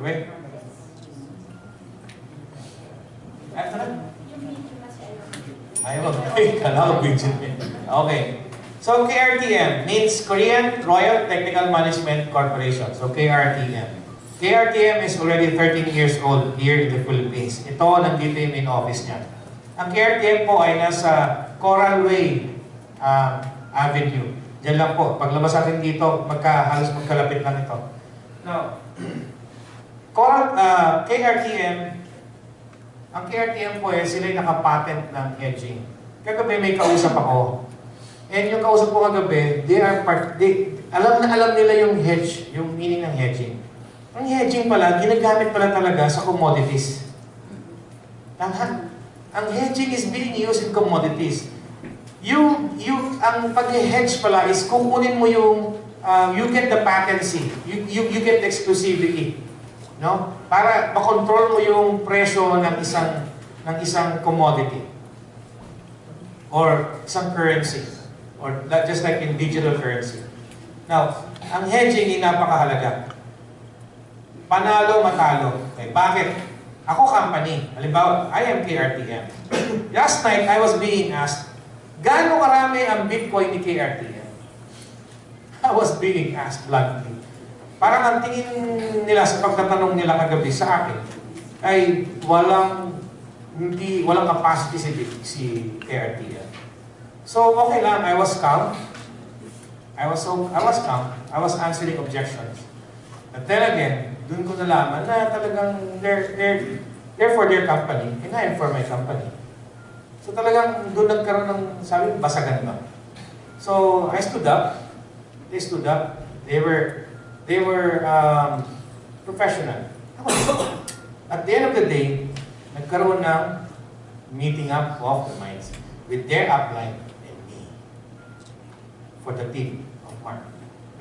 Kagabi? Ito na? Ayaw, kala ko budget eh. Okay. So, KRTM means Korean Royal Technical Management Corporation. So, KRTM. KRTM is already 13 years old here in the Philippines. Ito, nandito yung main office niya. Ang KRTM po ay nasa Coral Way Avenue. Diyan lang po. Paglabas natin dito, halos magkalapit lang ito. Now, KRTM, ang KRTM po eh, sila yung nakapatent ng hedging. Kagabi may kausap ako. And yung kausap ko kagabi, alam na alam nila yung hedge, yung meaning ng hedging. Ang hedging pala, ginagamit pala talaga sa commodities. Ang hedging is being used in commodities. Ang pag-hedge pala is kukunin mo yung, you get the patency, you get the exclusivity. No? Para makontrol mo yung presyo ng isang commodity or isang currency or just like in digital currency. Now, ang hedging ay napakahalaga. Panalo, matalo. Okay, bakit? Ako company. Halimbawa, I am KRTM. Last night, I was being asked, gaano karami ang Bitcoin ni KRTM? I was being asked bluntly. Parang ang tingin nila sa pagtatanong nila kagabi sa akin ay walang capacity si KRTM. So okay lang, I was calm. I was calm. I was answering objections. But then again, dun ko nalaman na talagang they're for their company and I am for my company. So talagang dun nagkaroon ng sabi, basagan ba? So I stood up. They stood up. They were professional. At the end of the day, nagkaroon ng meeting up of the minds with their upline and me for the team of Mark.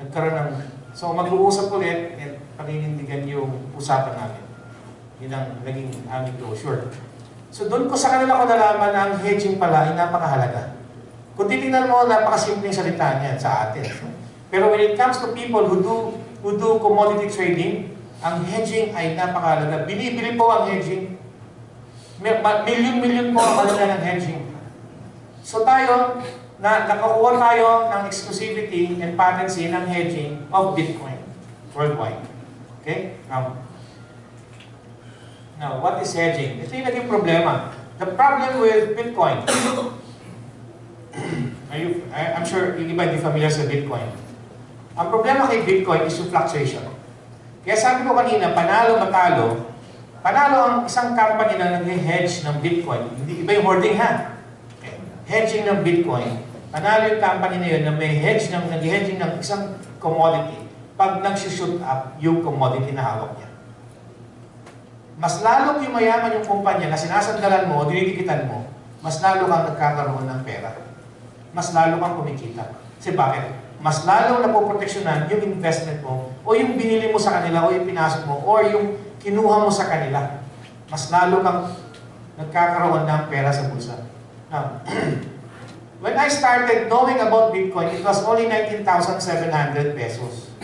Nagkaroon ng, so mag-uusap ulit at paninindigan yung usapan namin. Yun ang naging aming closure. So doon ko sa kanila ko nalaman na ang hedging pala ay napakahalaga. Kung titingnan mo, napakasimpleng salita niyan sa atin. Pero when it comes to people who do commodity trading, ang hedging ay napakahalaga. Binibili po ang hedging. Milyon-milyon po ang halaga ng hedging. So tayo, nakakuha tayo ng exclusivity and patency ng hedging of Bitcoin worldwide. Okay? Now, what is hedging? Ito yung naging problema. The problem with Bitcoin, I'm sure yung iba hindi familiar sa Bitcoin. Ang problema kay Bitcoin is yung fluctuation. Kaya sabi ko kanina, panalo, matalo. Panalo ang isang company na nag-hedge ng Bitcoin. Hindi iba yung hoarding ha. Okay. Hedging ng Bitcoin. Panalo yung company na yun na may nag-hedging ng isang commodity pag nag-shoot up yung commodity na hawak niya. Mas lalong yung mayaman yung kumpanya na sinasandalan mo o dinidikitan mo, mas lalo kang nagkakaroon ng pera. Mas lalo kang kumikita. Kasi bakit? Mas lalong napoproteksyonan yung investment mo o yung binili mo sa kanila o yung pinasok mo o yung kinuha mo sa kanila. Mas lalo kang nagkakaroon ng pera sa bulsa. Now, when I started knowing about Bitcoin, it was only 19,700 pesos.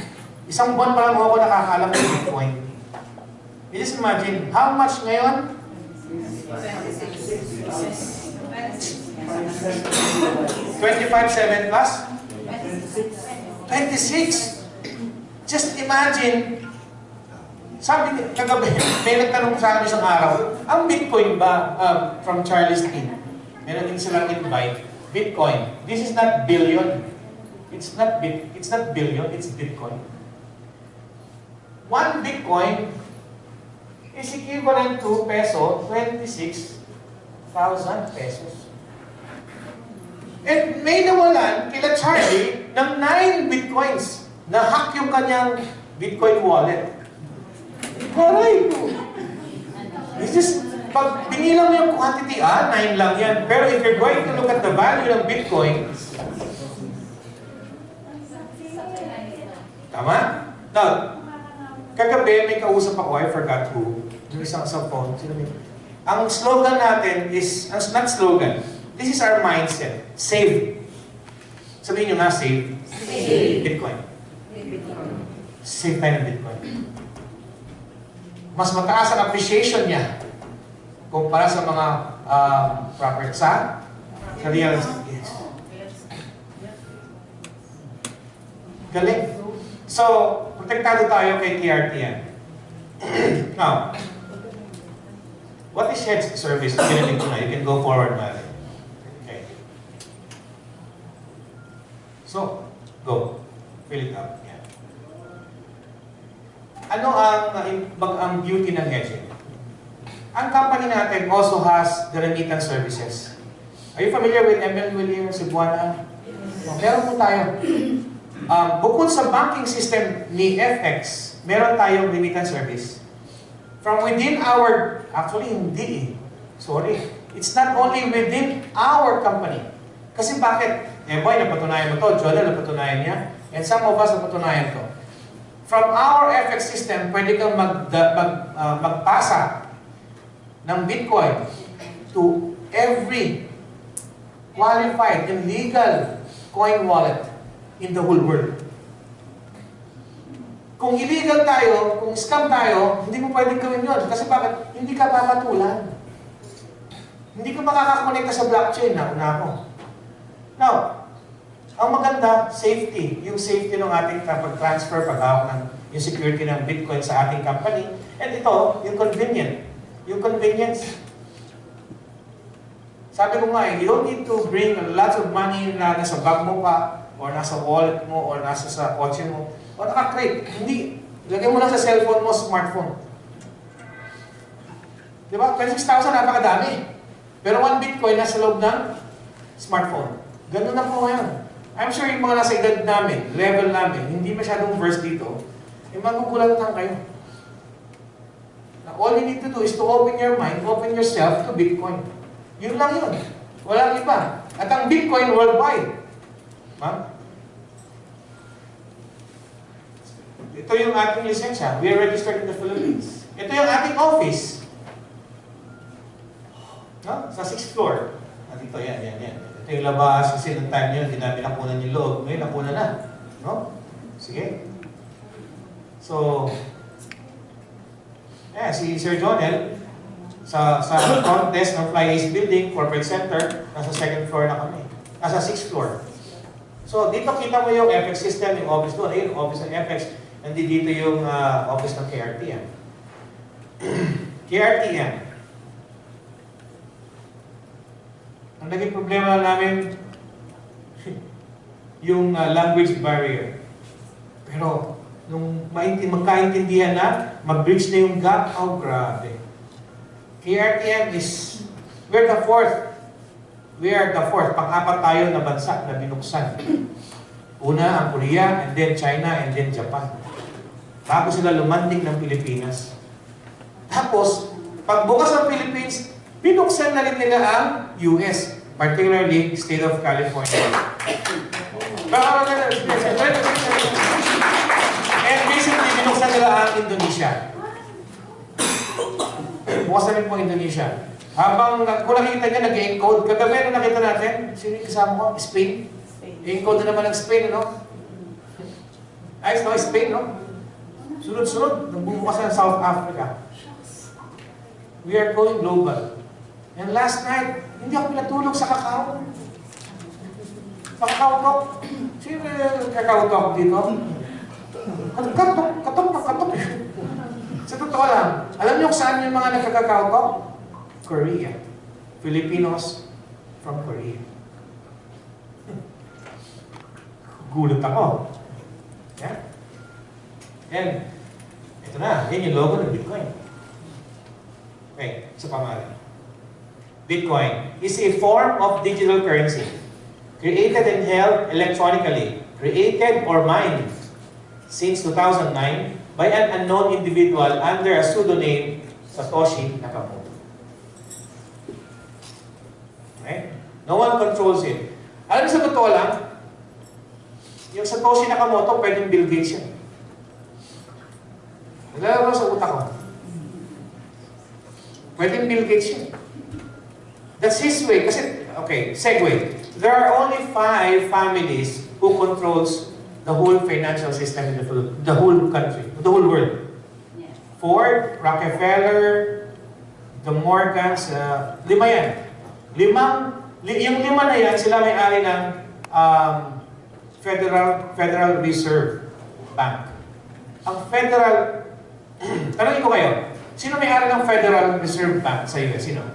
Isang buwan pa lang ako nakakalam ng Bitcoin. You just imagine, how much ngayon? 25.7 plus? 26. Just imagine. Sabi kagabi, may nagtanong sa akin isang araw, ang Bitcoin ba, from Charles T. Meron din silang invite, Bitcoin. This is not billion. It's not billion, it's Bitcoin. 1 Bitcoin is equivalent to peso 26,000 pesos. And may nawalan kila Charlie ng 9 Bitcoins. Na-hack yung kanyang Bitcoin wallet. Aray ko! Pag binilang mo yung quantity, 9 lang yan. Pero if you're going to look at the value ng Bitcoin, tama? Now, kagabi may kausap ako, I forgot who, yung isang sa phone. Ang slogan natin is, not slogan, this is our mindset. Save. Sabihin nyo nga, save. Save. Bitcoin. Save tayo ng Bitcoin. mas mataas ang appreciation niya kumpara sa mga property sa real estate. Yes. Galing. So, protektado tayo kay TRTM. Now, what is shared service? Ginaling ko na. You can go forward, Mary. Okay. So, go. Fill it up. Yeah. Ano ang beauty ng hedging? Ang company natin also has the remittance services. Are you familiar with ML Williams, Cebuana? Meron po tayo. Bukod sa banking system ni FX, meron tayong remittance service. From within our, actually hindi sorry. It's not only within our company. Kasi bakit? Boy, napatunayan mo to. Jola, napatunayan niya. And some of us napatunayan to. From our FX system, pwede kang magpasa ng Bitcoin to every qualified and legal coin wallet in the whole world. Kung illegal tayo, kung scam tayo, hindi mo pwedeng gawin yun. Kasi bakit? Hindi ka papatulan. Hindi ka makakakonekta sa blockchain na una ko. Now, ang maganda, safety. Yung safety ng ating pag-transfer, pag-hawak ng yung security ng Bitcoin sa ating company. And ito, yung convenient. Yung convenience. Sabi ko nga, you don't need to bring lots of money na nasa bag mo pa, or nasa wallet mo, or nasa sa kotse mo, o naka-crate. Hindi. Ilagay mo lang sa cellphone mo, smartphone. Di ba? 26,000, napakadami. Pero 1 Bitcoin nasa loob ng smartphone. Ganun na po ngayon. I'm sure yung mga nasa edad namin, level namin, hindi masyadong verse dito, magugulat lang kayo. Now, all you need to do is to open your mind, open yourself to Bitcoin. Yun lang yun. Walang iba. At ang Bitcoin worldwide. Ha? Ito yung ating lisensya. We are registered in the Philippines. Ito yung ating office. No? Sa 6th floor. Dito, yan. Ito yung labas. Kasi nung time nyo, hindi namin nakunan yung loob. Ngayon, nakunan na. No? Sige. So, si Sir Jonel, sa front desk ng Fly Ace Building, Corporate Center, nasa 2nd floor na kami. Nasa 6th floor. So, dito kita mo yung FX system, yung office doon. Ayun, office ng FX. Nandito yung office ng KRTM. KRTM. Ang naging problema namin, yung language barrier. Pero, nung magkaintindihan na, mag-bridge na yung gap, oh, grabe. KRTM is, we're the fourth. We are the fourth. Pang-apat tayo na bansa na binuksan. Una ang Korea, and then China, and then Japan. Bago sila lumanding ng Pilipinas. Tapos, pagbukas ng Philippines, binuksan na rin nila ang US, particularly State of California. And recently, binuksan nila ang Indonesia. Bukas na rin po Indonesia. Habang kung nakita niya, nag-encode. Kagabi nung nakita natin, sino yung kasama ko? Spain. Encode na naman ng Spain, no? Ayos, no? Spain, no? Sunod-sunod, nagbubukas na ng South Africa. We are going global. And last night, hindi ako pinatulog sa kakao. Sa kakao talk. Sino yung kakao talk dito? Katok. Sa totoo lang, alam niyo kung saan yung mga nagkakakao talk? Korea. Filipinos from Korea. Gulat ako. Yeah? And, ito na. Yan yung logo ng Bitcoin. Okay, sa pamalan. Bitcoin is a form of digital currency created and held electronically, created or mined since 2009 by an unknown individual under a pseudonym Satoshi Nakamoto. Okay? No one controls it. Alam mo sa totoo lang, yung Satoshi Nakamoto, pwedeng Bill Gates yan. Nalala ko sa utak ko. Pwedeng Bill Gates yan. That's his way. Kasi, okay, segue. There are only 5 families who controls the whole financial system in the whole country, the whole world. Ford, Rockefeller, the Morgans, 5 yan. Yung 5 na yan, sila may-ari ng Federal Reserve Bank. Ang Federal, tanongin ko kayo, sino may-ari ng Federal Reserve Bank sa US? Sino?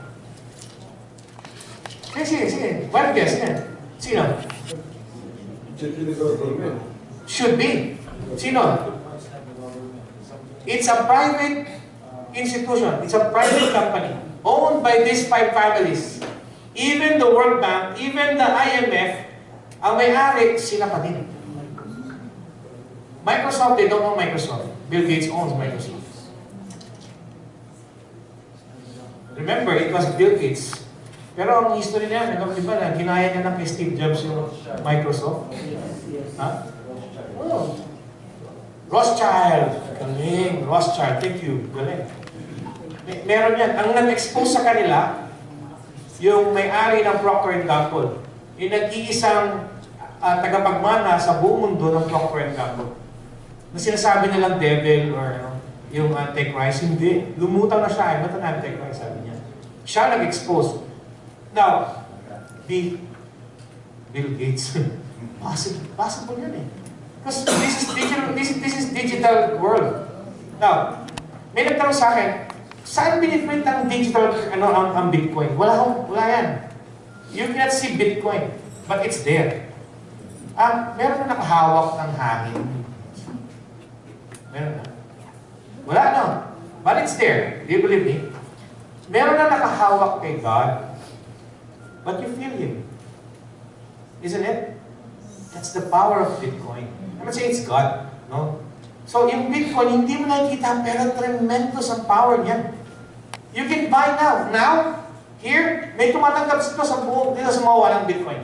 Sige. One guess, sige. Sino? Should be. Sino? It's a private institution. It's a private company owned by these 5 families. Even the World Bank, even the IMF, ang may-ari, sila pa din. Microsoft, they don't own Microsoft. Bill Gates owns Microsoft. Remember, it was Bill Gates. Pero ang history niya, di ba na ginaya niya ng kay Steve Jobs yung Microsoft? Ha? Oh. Rothschild. Galing. Rothschild. Thank you. Galing. Meron yan. Ang nag-expose sa kanila, yung may-ari ng Procter & Gamble, yung nag-iisang tagapagmana sa buong mundo ng Procter & Gamble. Na sinasabi nilang devil or yung Antichrist, hindi. Lumutang na siya. Ba't ang Antichrist? Sabi niya. Siya nag-expose. Now, Bill Gates. Possible yan eh. Because this is digital world. Now, may nagtanong sa akin, saan biniprint ang digital, ang Bitcoin? Wala yan. You cannot see Bitcoin, but it's there. Meron na nakahawak ng hangin. Meron na. Wala no. But it's there. Do you believe me? Meron na nakahawak kay God, but you feel Him. Isn't it? That's the power of Bitcoin. I'm not saying it's God, no? So, yung Bitcoin, hindi mo nakikita, pero tremendous ang power niyan. You can buy now. Now, here, may tumatanggap dito sa buong, dito sa mga walang Bitcoin.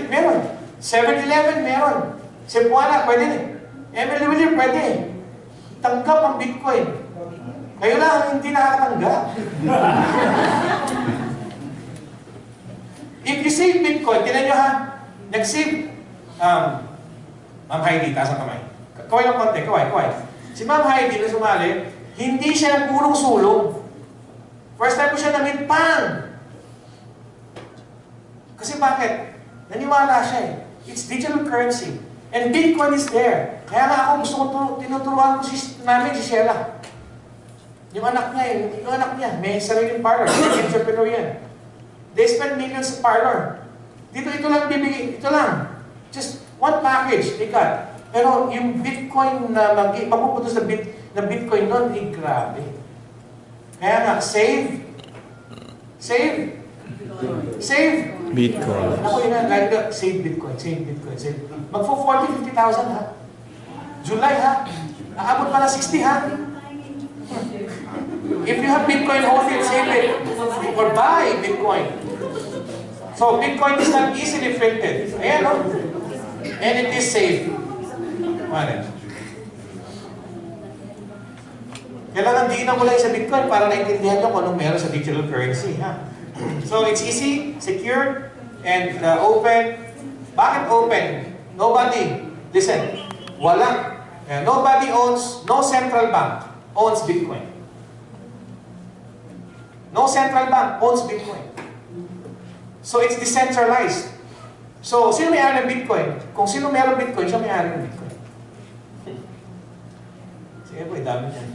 Meron. 7-Eleven, meron. Cebuana, pwede din. Emily William, pwede. Tanggap ang Bitcoin. Kayo lang, hindi nakakatanggap. If you save Bitcoin, tinan nyo ha, nag-save, Ma'am Heidi, taas ang kamay. Kaway lang konti, kaway. Si Ma'am Heidi na sumali, hindi siya nagpurong sulong. First time ko siya na-meet, pang! Kasi bakit? Naniwala siya eh. It's digital currency. And Bitcoin is there. Kaya nga ako gusto ko tinuturuan ko namin si Sheila. Yung anak niya, may sariling parlor. Entrepreneur yan. They spend millions sa parlor. Ito lang bibigay, ito lang. Just one package, they got. Pero yung Bitcoin na mapuputos na Bitcoin nun, grabe. Kaya nga, save Bitcoin. Ako yun na, save Bitcoin. Magpo 40,000-50,000 ha. July ha. Aabot pa na 60 ha. If you have Bitcoin, hold it, save it. Or buy Bitcoin. So, Bitcoin is not easily printed. Ayan, no? And it is safe. Kailangan diinan mo lang sa Bitcoin para naintindihan nyo kung anong meron sa digital currency. Ha? So, it's easy, secure, and open. Bakit open? Nobody, listen, nobody owns, no central bank owns Bitcoin. No central bank owns Bitcoin. So, it's decentralized. So, sino may-ari ng Bitcoin? Kung sino meron Bitcoin, siya may-ari ng Bitcoin. Sige po, dami niyan.